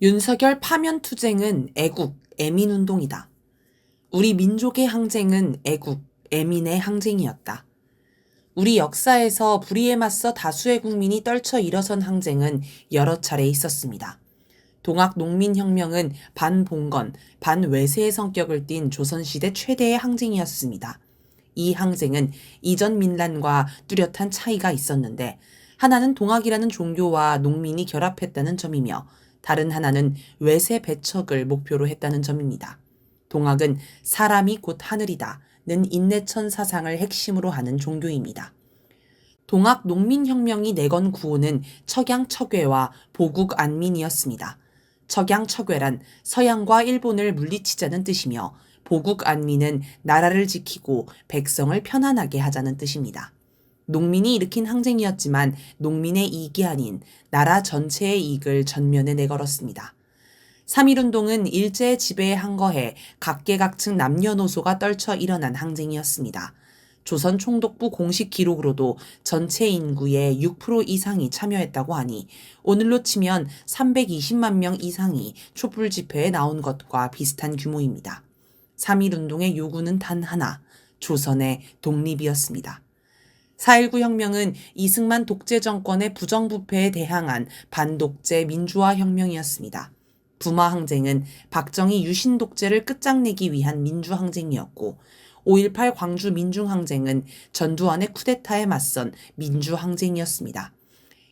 윤석열 파면투쟁은 애국, 애민운동이다. 우리 민족의 항쟁은 애국, 애민의 항쟁이었다. 우리 역사에서 불의에 맞서 다수의 국민이 떨쳐 일어선 항쟁은 여러 차례 있었습니다. 동학농민혁명은 반봉건, 반외세의 성격을 띤 조선시대 최대의 항쟁이었습니다. 이 항쟁은 이전 민란과 뚜렷한 차이가 있었는데 하나는 동학이라는 종교와 농민이 결합했다는 점이며 다른 하나는 외세 배척을 목표로 했다는 점입니다. 동학은 사람이 곧 하늘이다는 인내천 사상을 핵심으로 하는 종교입니다. 동학 농민혁명이 내건 구호는 척양척외와 보국안민이었습니다. 척양척외란 서양과 일본을 물리치자는 뜻이며 보국안민은 나라를 지키고 백성을 편안하게 하자는 뜻입니다. 농민이 일으킨 항쟁이었지만 농민의 이익이 아닌 나라 전체의 이익을 전면에 내걸었습니다. 3.1운동은 일제의 지배에 항거해 각계각층 남녀노소가 떨쳐 일어난 항쟁이었습니다. 조선 총독부 공식 기록으로도 전체 인구의 6% 이상이 참여했다고 하니 오늘로 치면 320만 명 이상이 촛불 집회에 나온 것과 비슷한 규모입니다. 3.1운동의 요구는 단 하나, 조선의 독립이었습니다. 4.19 혁명은 이승만 독재 정권의 부정부패에 대항한 반독재 민주화 혁명이었습니다. 부마 항쟁은 박정희 유신 독재를 끝장내기 위한 민주항쟁이었고 5.18 광주 민중항쟁은 전두환의 쿠데타에 맞선 민주항쟁이었습니다.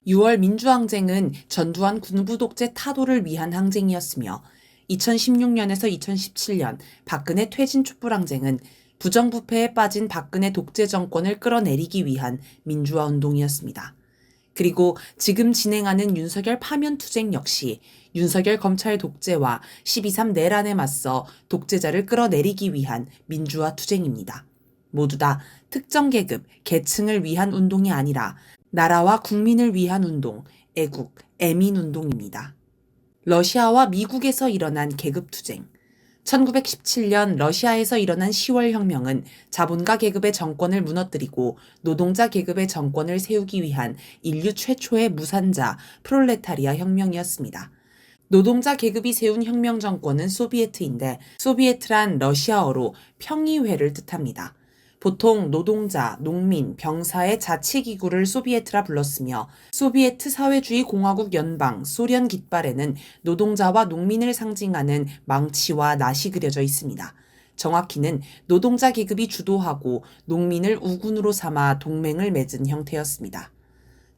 6월 민주항쟁은 전두환 군부 독재 타도를 위한 항쟁이었으며 2016년에서 2017년 박근혜 퇴진 촛불항쟁은 부정부패에 빠진 박근혜 독재 정권을 끌어내리기 위한 민주화운동이었습니다. 그리고 지금 진행하는 윤석열 파면투쟁 역시 윤석열 검찰 독재와 12.3 내란에 맞서 독재자를 끌어내리기 위한 민주화 투쟁입니다. 모두 다 특정 계급, 계층을 위한 운동이 아니라 나라와 국민을 위한 운동, 애국, 애민운동입니다. 러시아와 미국에서 일어난 계급투쟁. 1917년 러시아에서 일어난 10월 혁명은 자본가 계급의 정권을 무너뜨리고 노동자 계급의 정권을 세우기 위한 인류 최초의 무산자 프롤레타리아 혁명이었습니다. 노동자 계급이 세운 혁명 정권은 소비에트인데 소비에트란 러시아어로 평의회를 뜻합니다. 보통 노동자, 농민, 병사의 자치기구를 소비에트라 불렀으며 소비에트 사회주의 공화국 연방 소련 깃발에는 노동자와 농민을 상징하는 망치와 낫이 그려져 있습니다. 정확히는 노동자 계급이 주도하고 농민을 우군으로 삼아 동맹을 맺은 형태였습니다.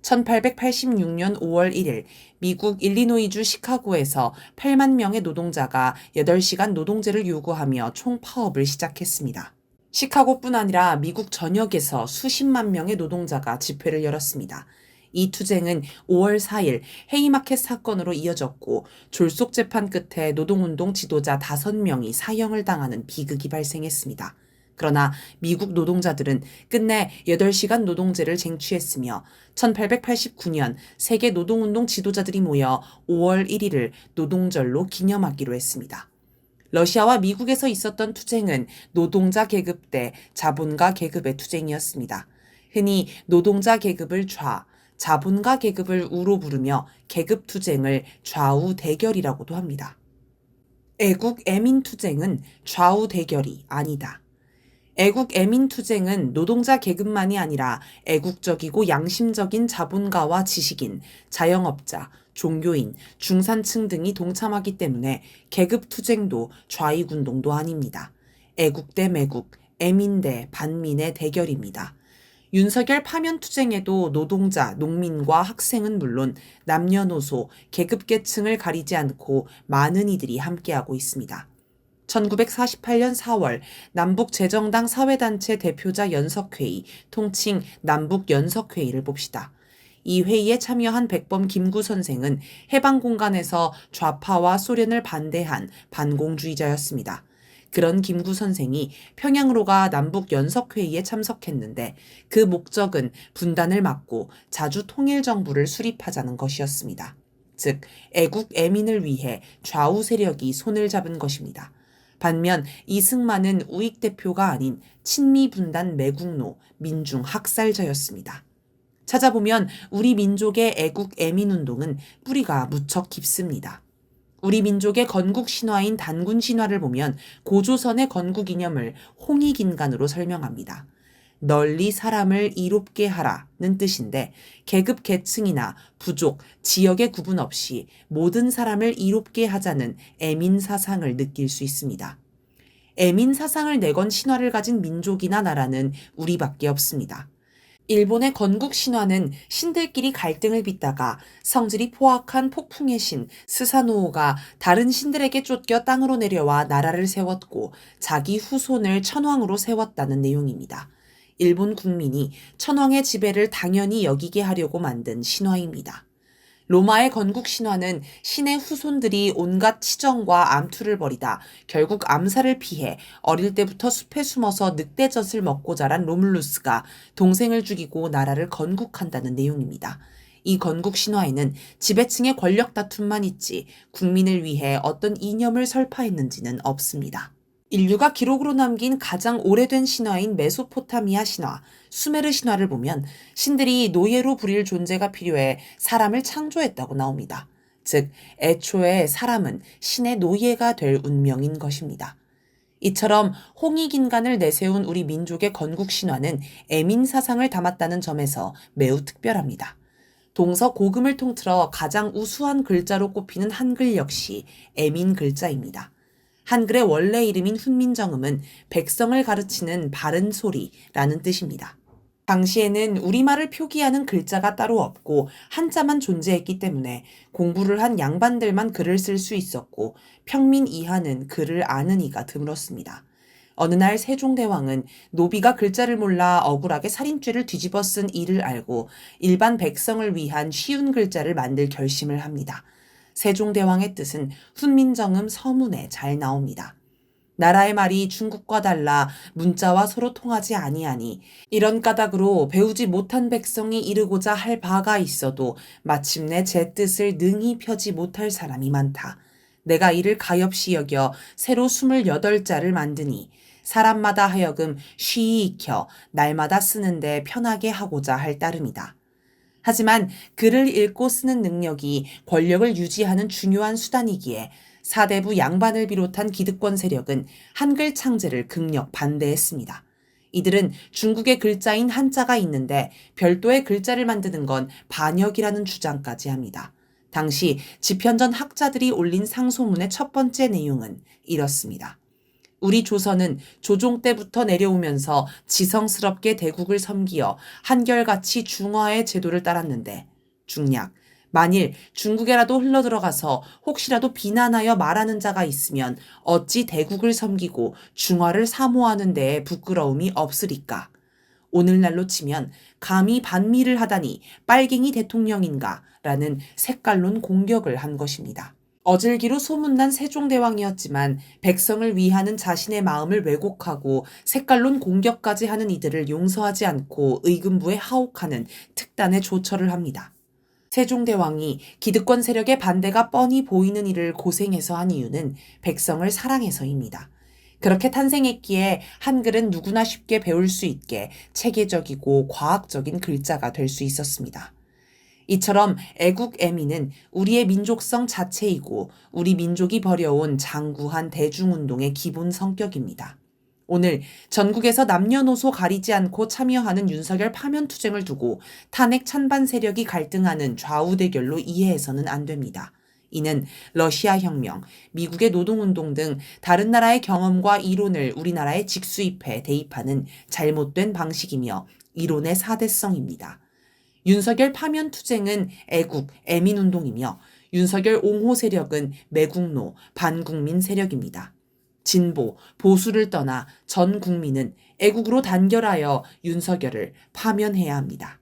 1886년 5월 1일 미국 일리노이주 시카고에서 8만 명의 노동자가 8시간 노동제를 요구하며 총파업을 시작했습니다. 시카고뿐 아니라 미국 전역에서 수십만 명의 노동자가 집회를 열었습니다. 이 투쟁은 5월 4일 헤이마켓 사건으로 이어졌고 졸속 재판 끝에 노동운동 지도자 5명이 사형을 당하는 비극이 발생했습니다. 그러나 미국 노동자들은 끝내 8시간 노동제를 쟁취했으며 1889년 세계 노동운동 지도자들이 모여 5월 1일을 노동절로 기념하기로 했습니다. 러시아와 미국에서 있었던 투쟁은 노동자 계급 대 자본가 계급의 투쟁이었습니다. 흔히 노동자 계급을 좌, 자본가 계급을 우로 부르며 계급 투쟁을 좌우 대결이라고도 합니다. 애국 애민 투쟁은 좌우 대결이 아니다. 애국 애민 투쟁은 노동자 계급만이 아니라 애국적이고 양심적인 자본가와 지식인, 자영업자, 종교인, 중산층 등이 동참하기 때문에 계급 투쟁도 좌익 운동도 아닙니다. 애국 대 매국, 애민 대 반민의 대결입니다. 윤석열 파면 투쟁에도 노동자, 농민과 학생은 물론 남녀노소, 계급계층을 가리지 않고 많은 이들이 함께하고 있습니다. 1948년 4월 남북재정당 사회단체 대표자 연석회의, 통칭 남북연석회의를 봅시다. 이 회의에 참여한 백범 김구 선생은 해방공간에서 좌파와 소련을 반대한 반공주의자였습니다. 그런 김구 선생이 평양으로 가 남북연석회의에 참석했는데 그 목적은 분단을 막고 자주 통일정부를 수립하자는 것이었습니다. 즉, 애국 애민을 위해 좌우 세력이 손을 잡은 것입니다. 반면 이승만은 우익 대표가 아닌 친미 분단 매국노, 민중 학살자였습니다. 찾아보면 우리 민족의 애국 애민운동은 뿌리가 무척 깊습니다. 우리 민족의 건국 신화인 단군 신화를 보면 고조선의 건국 이념을 홍익인간으로 설명합니다. 널리 사람을 이롭게 하라는 뜻인데 계급 계층이나 부족, 지역의 구분 없이 모든 사람을 이롭게 하자는 애민 사상을 느낄 수 있습니다. 애민 사상을 내건 신화를 가진 민족이나 나라는 우리밖에 없습니다. 일본의 건국 신화는 신들끼리 갈등을 빚다가 성질이 포악한 폭풍의 신 스사노오가 다른 신들에게 쫓겨 땅으로 내려와 나라를 세웠고 자기 후손을 천황으로 세웠다는 내용입니다. 일본 국민이 천황의 지배를 당연히 여기게 하려고 만든 신화입니다. 로마의 건국 신화는 신의 후손들이 온갖 치정과 암투를 벌이다 결국 암살을 피해 어릴 때부터 숲에 숨어서 늑대젖을 먹고 자란 로물루스가 동생을 죽이고 나라를 건국한다는 내용입니다. 이 건국 신화에는 지배층의 권력 다툼만 있지 국민을 위해 어떤 이념을 설파했는지는 없습니다. 인류가 기록으로 남긴 가장 오래된 신화인 메소포타미아 신화, 수메르 신화를 보면 신들이 노예로 부릴 존재가 필요해 사람을 창조했다고 나옵니다. 즉, 애초에 사람은 신의 노예가 될 운명인 것입니다. 이처럼 홍익인간을 내세운 우리 민족의 건국 신화는 애민 사상을 담았다는 점에서 매우 특별합니다. 동서 고금을 통틀어 가장 우수한 글자로 꼽히는 한글 역시 애민 글자입니다. 한글의 원래 이름인 훈민정음은 백성을 가르치는 바른 소리라는 뜻입니다. 당시에는 우리말을 표기하는 글자가 따로 없고 한자만 존재했기 때문에 공부를 한 양반들만 글을 쓸 수 있었고 평민 이하는 글을 아는 이가 드물었습니다. 어느 날 세종대왕은 노비가 글자를 몰라 억울하게 살인죄를 뒤집어 쓴 이를 알고 일반 백성을 위한 쉬운 글자를 만들 결심을 합니다. 세종대왕의 뜻은 훈민정음 서문에 잘 나옵니다. 나라의 말이 중국과 달라 문자와 서로 통하지 아니하니 이런 까닭으로 배우지 못한 백성이 이르고자 할 바가 있어도 마침내 제 뜻을 능히 펴지 못할 사람이 많다. 내가 이를 가엾이 여겨 새로 28자를 만드니 사람마다 하여금 쉬이 익혀 날마다 쓰는데 편하게 하고자 할 따름이다. 하지만 글을 읽고 쓰는 능력이 권력을 유지하는 중요한 수단이기에 사대부 양반을 비롯한 기득권 세력은 한글 창제를 극력 반대했습니다. 이들은 중국의 글자인 한자가 있는데 별도의 글자를 만드는 건 반역이라는 주장까지 합니다. 당시 집현전 학자들이 올린 상소문의 첫 번째 내용은 이렇습니다. 우리 조선은 조종 때부터 내려오면서 지성스럽게 대국을 섬기어 한결같이 중화의 제도를 따랐는데 중략, 만일 중국에라도 흘러들어가서 혹시라도 비난하여 말하는 자가 있으면 어찌 대국을 섬기고 중화를 사모하는 데에 부끄러움이 없으리까. 오늘날로 치면 감히 반미를 하다니 빨갱이 대통령인가 라는 색깔론 공격을 한 것입니다. 어질기로 소문난 세종대왕이었지만 백성을 위하는 자신의 마음을 왜곡하고 색깔론 공격까지 하는 이들을 용서하지 않고 의금부에 하옥하는 특단의 조처를 합니다. 세종대왕이 기득권 세력의 반대가 뻔히 보이는 일을 고생해서 한 이유는 백성을 사랑해서입니다. 그렇게 탄생했기에 한글은 누구나 쉽게 배울 수 있게 체계적이고 과학적인 글자가 될 수 있었습니다. 이처럼 애국애민은 우리의 민족성 자체이고 우리 민족이 벌여온 장구한 대중운동의 기본 성격입니다. 오늘 전국에서 남녀노소 가리지 않고 참여하는 윤석열 파면투쟁을 두고 탄핵 찬반 세력이 갈등하는 좌우 대결로 이해해서는 안 됩니다. 이는 러시아 혁명, 미국의 노동운동 등 다른 나라의 경험과 이론을 우리나라에 직수입해 대입하는 잘못된 방식이며 이론의 사대성입니다. 윤석열 파면 투쟁은 애국, 애민운동이며 윤석열 옹호 세력은 매국노, 반국민 세력입니다. 진보, 보수를 떠나 전 국민은 애국으로 단결하여 윤석열을 파면해야 합니다.